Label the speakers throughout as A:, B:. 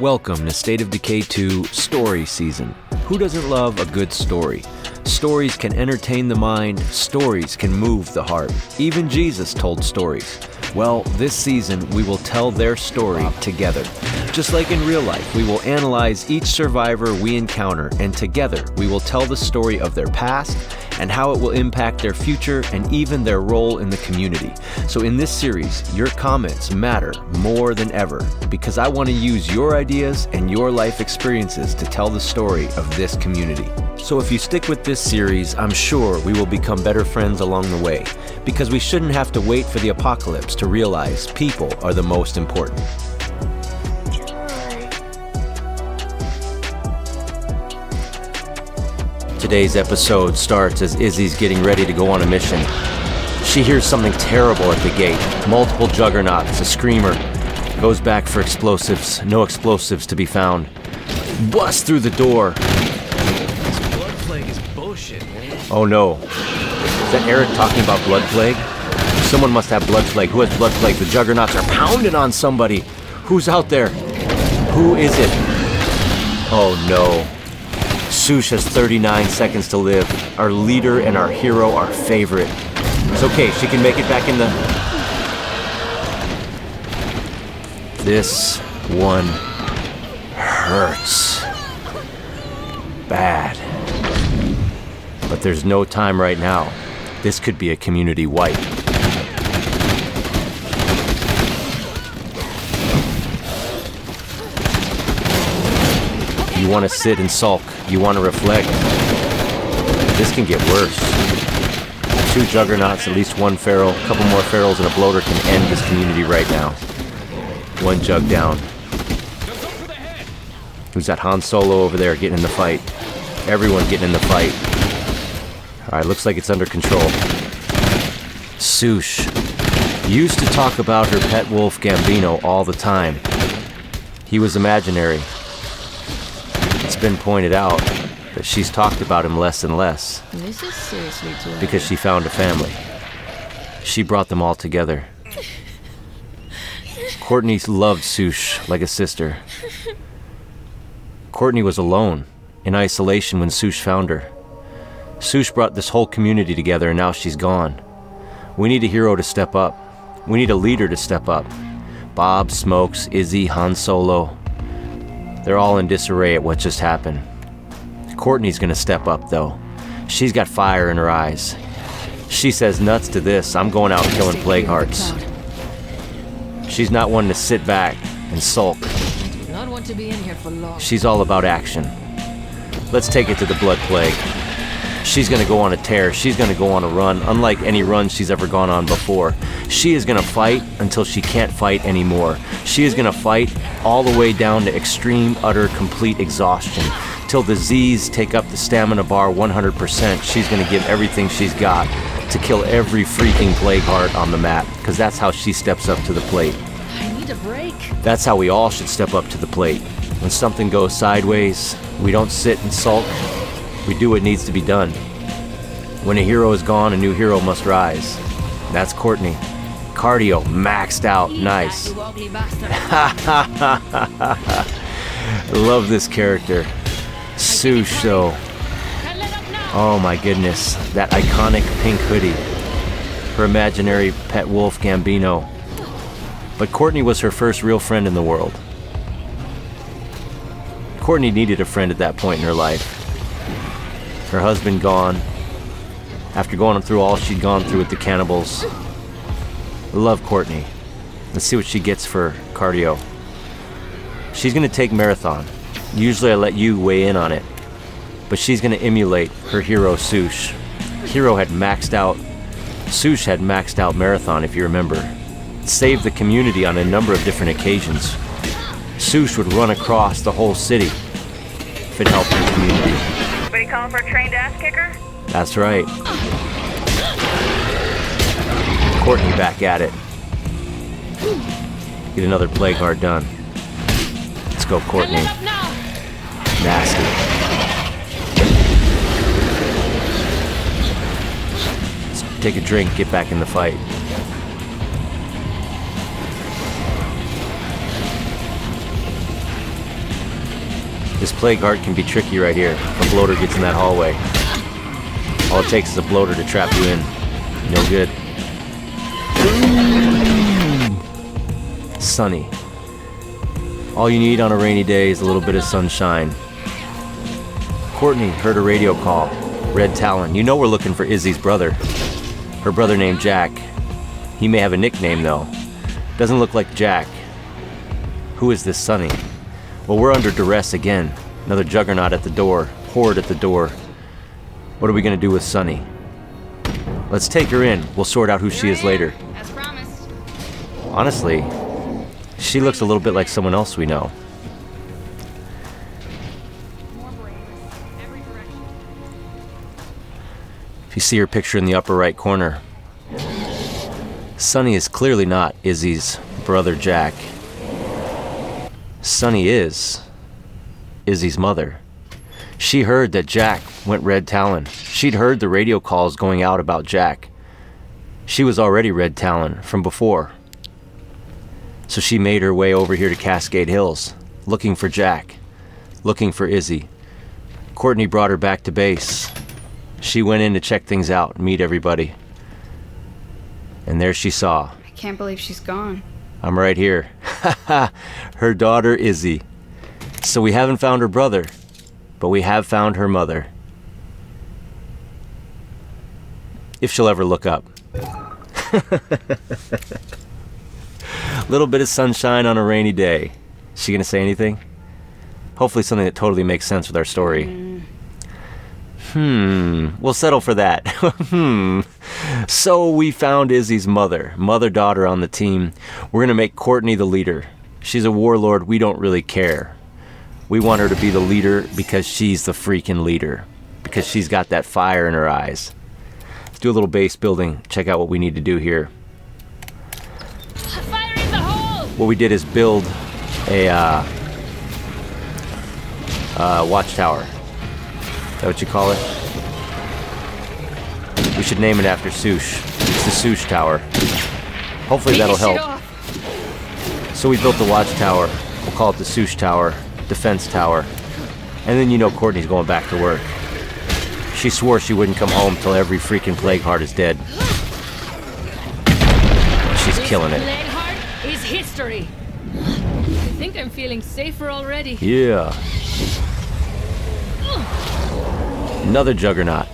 A: Welcome to State of Decay 2 Story Season. Who doesn't love a good story? Stories can entertain the mind, stories can move the heart. Even Jesus told stories. Well, this season we will tell their story together. Just like in real life, we will analyze each survivor we encounter, and together we will tell the story of their past and how it will impact their future and even their role in the community. So in this series, your comments matter more than ever because I want to use your ideas and your life experiences to tell the story of this community. So if you stick with this series, I'm sure we will become better friends along the way because we shouldn't have to wait for the apocalypse to realize people are the most important. Today's episode starts as Izzy's getting ready to go on a mission. She hears something terrible at the gate. Multiple juggernauts, a screamer. Goes back for explosives. No explosives to be found. Busts through the door.
B: This blood plague is bullshit, man.
A: Oh no. Is that Eric talking about blood plague? Someone must have blood plague. Who has blood plague? The juggernauts are pounding on somebody. Who's out there? Who is it? Oh no. Sush has 39 seconds to live. Our leader and our hero, our favorite. It's okay, she can make it back in the... This one hurts. Bad. But there's no time right now. This could be a community wipe. You want to sit and sulk. You want to reflect. This can get worse. 2 juggernauts, at least 1 feral, a couple more ferals and a bloater can end this community right now. 1 jug down. Who's that Han Solo over there getting in the fight? Everyone getting in the fight. Alright, looks like it's under control. Sush used to talk about her pet wolf Gambino all the time. He was imaginary. It's been pointed out that she's talked about him less and less
C: This is seriously too
A: because she found a family. She brought them all together. Courtney loved Sush like a sister. Courtney was alone, in isolation when Sush found her. Sush brought this whole community together and now she's gone. We need a hero to step up. We need a leader to step up. Bob, Smokes, Izzy, Han Solo. They're all in disarray at what just happened. Courtney's gonna step up, though. She's got fire in her eyes. She says nuts to this. I'm going out killing plague hearts. She's not one to sit back and sulk.
C: I do not want to be in here for long.
A: She's all about action. Let's take it to the blood plague. She's gonna go on a tear. She's gonna go on a run, unlike any run she's ever gone on before. She is gonna fight until she can't fight anymore. She is gonna fight all the way down to extreme, utter, complete exhaustion. Till the Z's take up the stamina bar 100%, she's gonna give everything she's got to kill every freaking plague heart on the map, because that's how she steps up to the plate.
C: I need a break.
A: That's how we all should step up to the plate. When something goes sideways, we don't sit and sulk. We do what needs to be done. When a hero is gone, a new hero must rise. That's Courtney. Cardio maxed out, nice. Love this character. Sush, though. Oh my goodness, that iconic pink hoodie. Her imaginary pet wolf Gambino. But Courtney was her first real friend in the world. Courtney needed a friend at that point in her life. Her husband gone. After going through all she'd gone through with the cannibals. Love Courtney. Let's see what she gets for cardio. She's gonna take marathon. Usually I let you weigh in on it. But she's gonna emulate her hero Sush. Hero had maxed out. Sush had maxed out marathon, if you remember. Saved the community on a number of different occasions. Sush would run across the whole city if it helped the community.
D: What are you calling for a trained ass kicker?
A: That's right. Courtney back at it. Get another plague heart done. Let's go, Courtney. Nasty. Let's take a drink, get back in the fight. This plague heart can be tricky right here. If a bloater gets in that hallway. All it takes is a bloater to trap you in. No good. Sunny. All you need on a rainy day is a little bit of sunshine. Courtney heard a radio call. Red Talon. You know we're looking for Izzy's brother. Her brother named Jack. He may have a nickname though. Doesn't look like Jack. Who is this Sunny? Well, we're under duress again. Another juggernaut at the door. Horde at the door. What are we gonna do with Sunny? Let's take her in. We'll sort out who she is later.
C: As promised.
A: Honestly, she looks a little bit like someone else we know. If you see her picture in the upper right corner, Sunny is clearly not Izzy's brother Jack. Sunny is Izzy's mother. She heard that Jack went Red Talon. She'd heard the radio calls going out about Jack. She was already Red Talon from before. So she made her way over here to Cascade Hills, looking for Jack, looking for Izzy. Courtney brought her back to base. She went in to check things out, meet everybody. And there she saw.
E: I can't believe she's gone.
A: I'm right here. Her daughter, Izzy. So we haven't found her brother, but we have found her mother. If she'll ever look up. Little bit of sunshine on a rainy day. Is she gonna say anything? Hopefully something that totally makes sense with our story. We'll settle for that. So we found Izzy's mother, mother-daughter on the team. We're gonna make Courtney the leader. She's a warlord, we don't really care. We want her to be the leader because she's the freaking leader. Because she's got that fire in her eyes. Let's do a little base building, check out what we need to do here.
C: Fire in the hole!
A: What we did is build a watchtower. Is that what you call it? We should name it after Sush. It's the Sush Tower. Hopefully that'll help. So we built the watchtower. We'll call it the Sush Tower, Defense Tower. And then you know Courtney's going back to work. She swore she wouldn't come home till every freaking plague heart is dead. She's killing it.
C: Plague heart is history. I think I'm feeling safer already.
A: Yeah. Another juggernaut.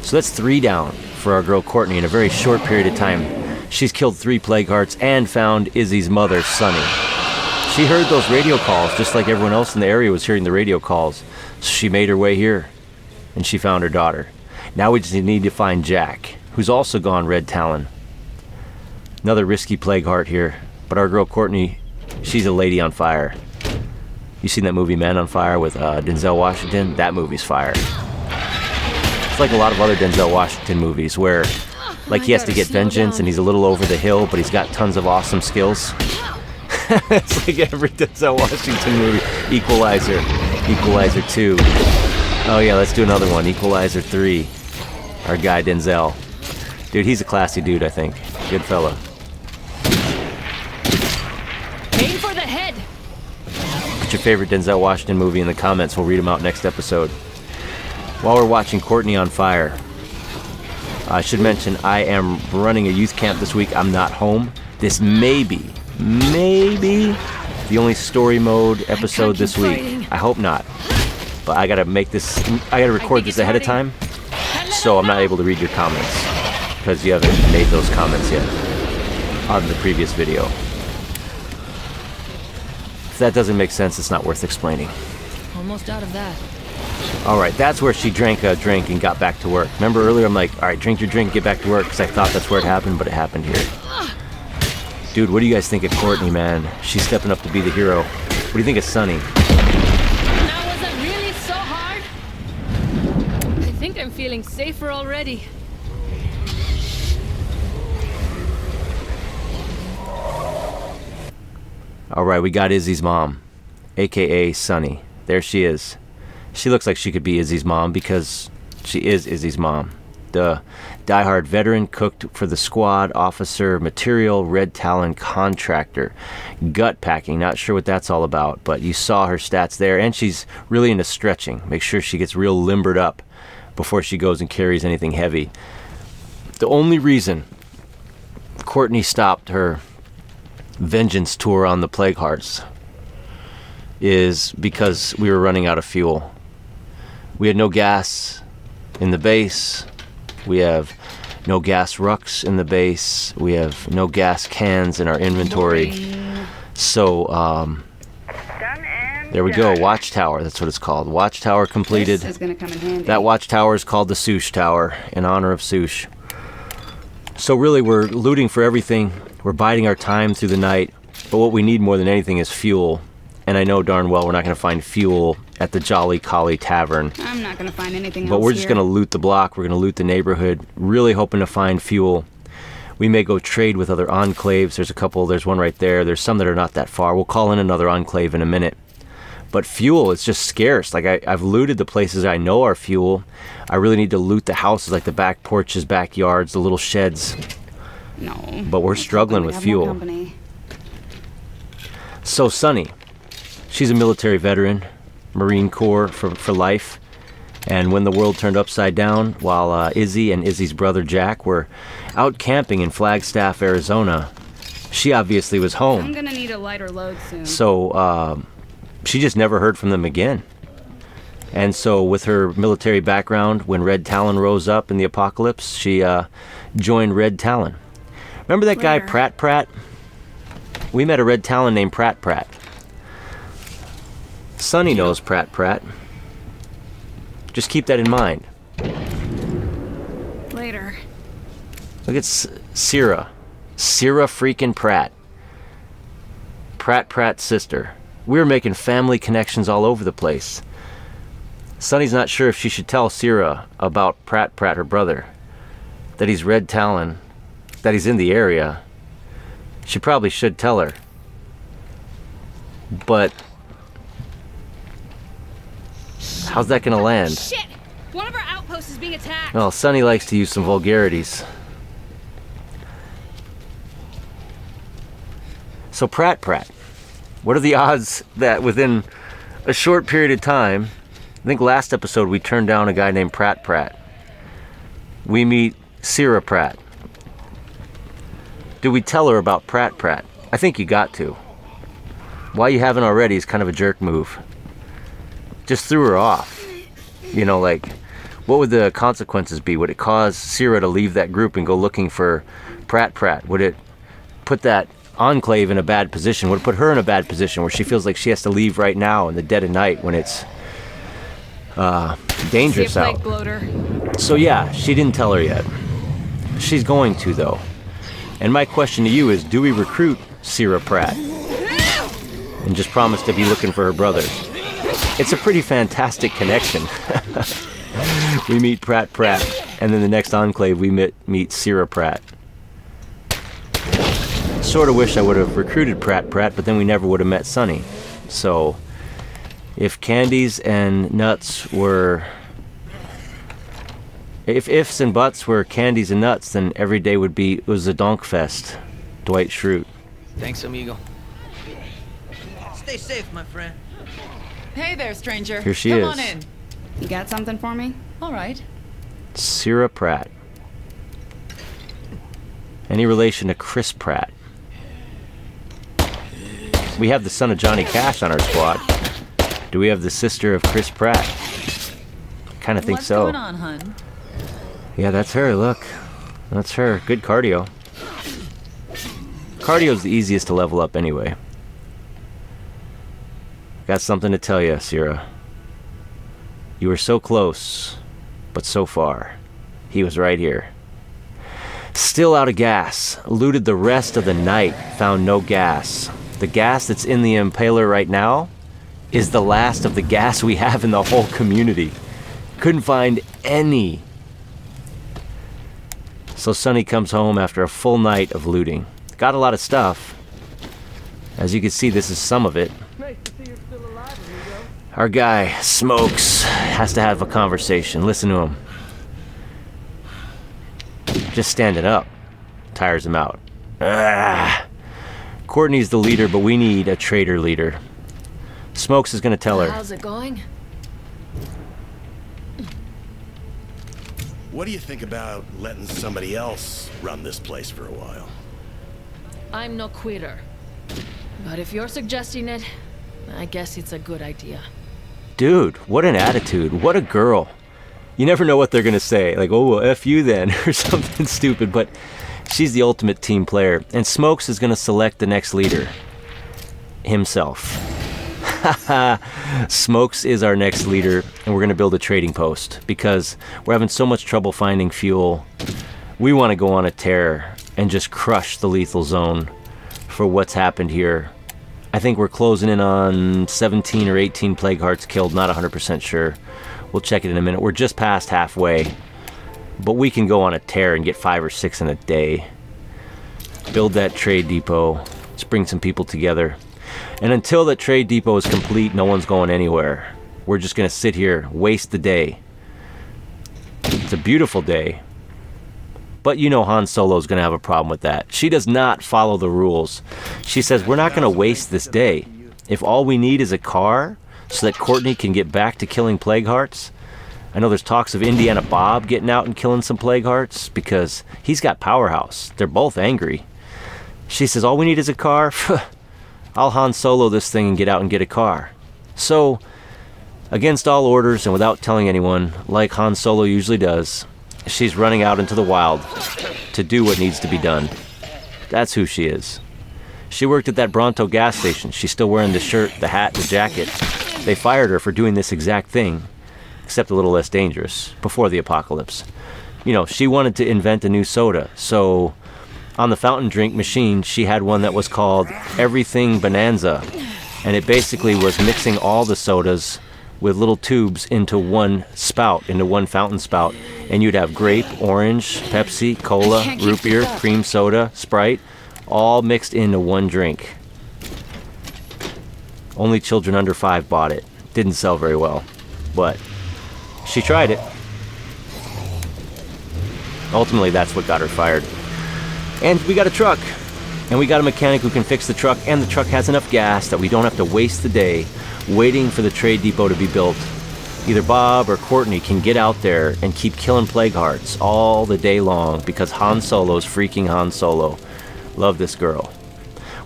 A: So that's 3 down for our girl Courtney in a very short period of time. She's killed 3 plague hearts and found Izzy's mother, Sunny. She heard those radio calls just like everyone else in the area was hearing the radio calls. So she made her way here and she found her daughter. Now we just need to find Jack, who's also gone Red Talon. Another risky plague heart here. But our girl Courtney, she's a lady on fire. You seen that movie Man on Fire with Denzel Washington? That movie's fire. It's like a lot of other Denzel Washington movies where like he has to get vengeance and he's a little over the hill, but he's got tons of awesome skills. It's like every Denzel Washington movie. Equalizer. Equalizer 2. Oh yeah, let's do another one. Equalizer 3. Our guy Denzel. Dude, he's a classy dude, I think. Good fella.
C: Aim for the head.
A: What's your favorite Denzel Washington movie in the comments? We'll read them out next episode. While we're watching Courtney on fire, I should mention I am running a youth camp this week. I'm not home. This may be the only story mode episode this week. I hope not. But I gotta record this ahead of time, so I'm not able to read your comments because you haven't made those comments yet on the previous video. If that doesn't make sense, it's not worth explaining.
C: Almost out of that.
A: Alright, that's where she drank a drink and got back to work. Remember earlier I'm like, alright, drink your drink, get back to work, because I thought that's where it happened, but it happened here. Dude, what do you guys think of Courtney, man? She's stepping up to be the hero. What do you think of Sunny?
C: Now was it really so hard? I think I'm feeling safer already.
A: Alright, we got Izzy's mom, aka Sunny. There she is. She looks like she could be Izzy's mom because she is Izzy's mom. The diehard veteran cooked for the squad, officer, material, Red Talon contractor, gut packing. Not sure what that's all about, but you saw her stats there, and she's really into stretching. Make sure she gets real limbered up before she goes and carries anything heavy. The only reason Courtney stopped her vengeance tour on the Plague Hearts is because we were running out of fuel. We had no gas in the base. We have no gas rucks in the base. We have no gas cans in our inventory. So,
D: Done and
A: there we go. Watchtower, that's what it's called. Watchtower completed.
E: This is gonna come in handy.
A: That watchtower is called the Sush Tower, in honor of Sush. So really, we're looting for everything. We're biding our time through the night. But what we need more than anything is fuel. And I know darn well we're not going to find fuel at the Jolly Collie Tavern.
E: I'm not gonna find anything else.
A: But we're just going to loot the block. We're going to loot the neighborhood. Really hoping to find fuel. We may go trade with other enclaves. There's a couple. There's one right there. There's some that are not that far. We'll call in another enclave in a minute. But fuel is just scarce. Like, I've looted the places I know are fuel. I really need to loot the houses, like the back porches, backyards, the little sheds.
E: No.
A: But we're struggling with fuel.
E: Company.
A: So Sunny, she's a military veteran, Marine Corps for life. And when the world turned upside down, while Izzy and Izzy's brother Jack were out camping in Flagstaff, Arizona, she obviously was
E: I'm
A: home.
E: gonna need a lighter load soon.
A: So she just never heard from them again. And so with her military background, when Red Talon rose up in the apocalypse, she joined Red Talon. Remember that guy
E: Where?
A: Pratt? We met a Red Talon named Pratt. Sonny knows Pratt. Just keep that in mind.
E: Later.
A: Look at Syrah freaking Pratt. Pratt's sister. We were making family connections all over the place. Sonny's not sure if she should tell Syrah about Pratt, her brother. That he's Red Talon. That he's in the area. She probably should tell her. But how's that gonna land?
C: Shit! One of our outposts is being attacked.
A: Well, Sonny likes to use some vulgarities. So Pratt. What are the odds that within a short period of time, I think last episode we turned down a guy named Pratt. We meet Syrah Pratt. Do we tell her about Pratt? I think you got to. Why you haven't already is kind of a jerk move. Just threw her off. You know, like, what would the consequences be? Would it cause Syrah to leave that group and go looking for Pratt? Would it put that enclave in a bad position? Would it put her in a bad position where she feels like she has to leave right now in the dead of night when it's dangerous out? So yeah, she didn't tell her yet. She's going to, though. And my question to you is, do we recruit Syrah Pratt and just promise to be looking for her brother? It's a pretty fantastic connection. We meet Pratt, and then the next enclave we meet Syrah Pratt. Sort of wish I would have recruited Pratt, but then we never would have met Sonny. So if candies and nuts were... If ifs and buts were candies and nuts, then every day was a donk fest. Dwight Schrute.
B: Thanks, amigo. Stay safe, my friend.
F: Hey there, stranger.
A: Here she
F: Come
A: is.
F: on in.
E: You got something for me?
F: All right.
A: Syrah Pratt. Any relation to Chris Pratt? We have the son of Johnny Cash on our squad. Do we have the sister of Chris Pratt? Kind of think
F: What's
A: so.
F: going on, hun?
A: Yeah, that's her, look. That's her. Good cardio. Cardio's the easiest to level up anyway. Got something to tell you, Syrah. You were so close, but so far. He was right here. Still out of gas. Looted the rest of the night. Found no gas. The gas that's in the Impaler right now is the last of the gas we have in the whole community. Couldn't find any. So Sonny comes home after a full night of looting. Got a lot of stuff. As you can see, this is some of it. Our guy, Smokes, has to have a conversation. Listen to him. Just standing up tires him out. Courtney's the leader, but we need a traitor leader. Smokes is gonna tell her.
C: How's it going?
G: What do you think about letting somebody else run this place for a while?
C: I'm no quitter. But if you're suggesting it, I guess it's a good idea.
A: Dude, what an attitude. What a girl. You never know what they're gonna say. Like, oh, well, F you then, or something stupid. But she's the ultimate team player. And Smokes is gonna select the next leader. Himself. Smokes is our next leader, and we're gonna build a trading post because we're having so much trouble finding fuel. We want to go on a tear and just crush the lethal zone for what's happened here. I think we're closing in on 17 or 18 plague hearts killed, not 100% sure. We'll check it in a minute. We're just past halfway, but we can go on a tear and get 5 or 6 in a day. Build that trade depot. Let's bring some people together. And until that trade depot is complete, no one's going anywhere. We're just going to sit here, waste the day. It's a beautiful day. But you know Han Solo's going to have a problem with that. She does not follow the rules. She says, we're not going to waste this day. If all we need is a car so that Courtney can get back to killing plague hearts. I know there's talks of Indiana Bob getting out and killing some plague hearts because he's got Powerhouse. They're both angry. She says, all we need is a car. I'll Han Solo this thing and get out and get a car. So, against all orders and without telling anyone, like Han Solo usually does, she's running out into the wild to do what needs to be done. That's who she is. She worked at that Bronto gas station. She's still wearing the shirt, the hat, the jacket. They fired her for doing this exact thing, except a little less dangerous, before the apocalypse. You know, she wanted to invent a new soda, so on the fountain drink machine, she had one that was called Everything Bonanza, and it basically was mixing all the sodas with little tubes into one spout, into one fountain spout, and you'd have grape, orange, Pepsi, cola, root beer, cream soda, Sprite, all mixed into one drink. Only children under 5 bought it. Didn't sell very well, but she tried it. Ultimately, that's what got her fired. And we got a truck, and we got a mechanic who can fix the truck, and the truck has enough gas that we don't have to waste the day waiting for the trade depot to be built. Either Bob or Courtney can get out there and keep killing plague hearts all the day long because Han Solo's freaking Han Solo. Love this girl.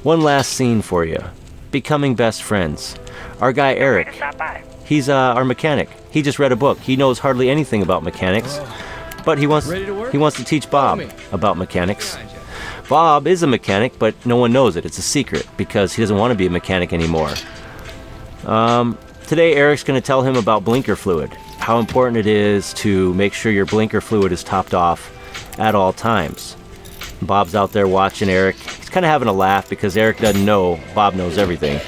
A: One last scene for you. Becoming best friends. Our guy Eric, he's our mechanic. He just read a book. He knows hardly anything about mechanics, but he wants to teach Bob about mechanics. Bob is a mechanic, but no one knows it. It's a secret because he doesn't want to be a mechanic anymore. Today Eric's going to tell him about blinker fluid, how important it is to make sure your blinker fluid is topped off at all times. Bob's out there watching Eric. He's kind of having a laugh because Eric doesn't know Bob knows everything.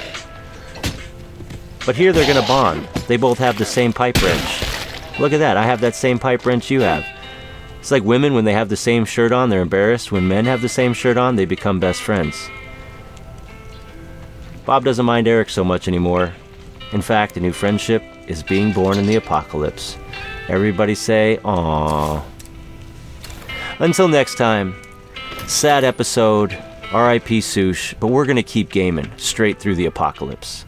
A: But here they're going to bond. They both have the same pipe wrench. Look at that. I have that same pipe wrench you have. It's like women, when they have the same shirt on, they're embarrassed. When men have the same shirt on, they become best friends. Bob doesn't mind Eric so much anymore. In fact, a new friendship is being born in the apocalypse. Everybody say, aww. Until next time, sad episode, R.I.P. Sush, but we're going to keep gaming straight through the apocalypse.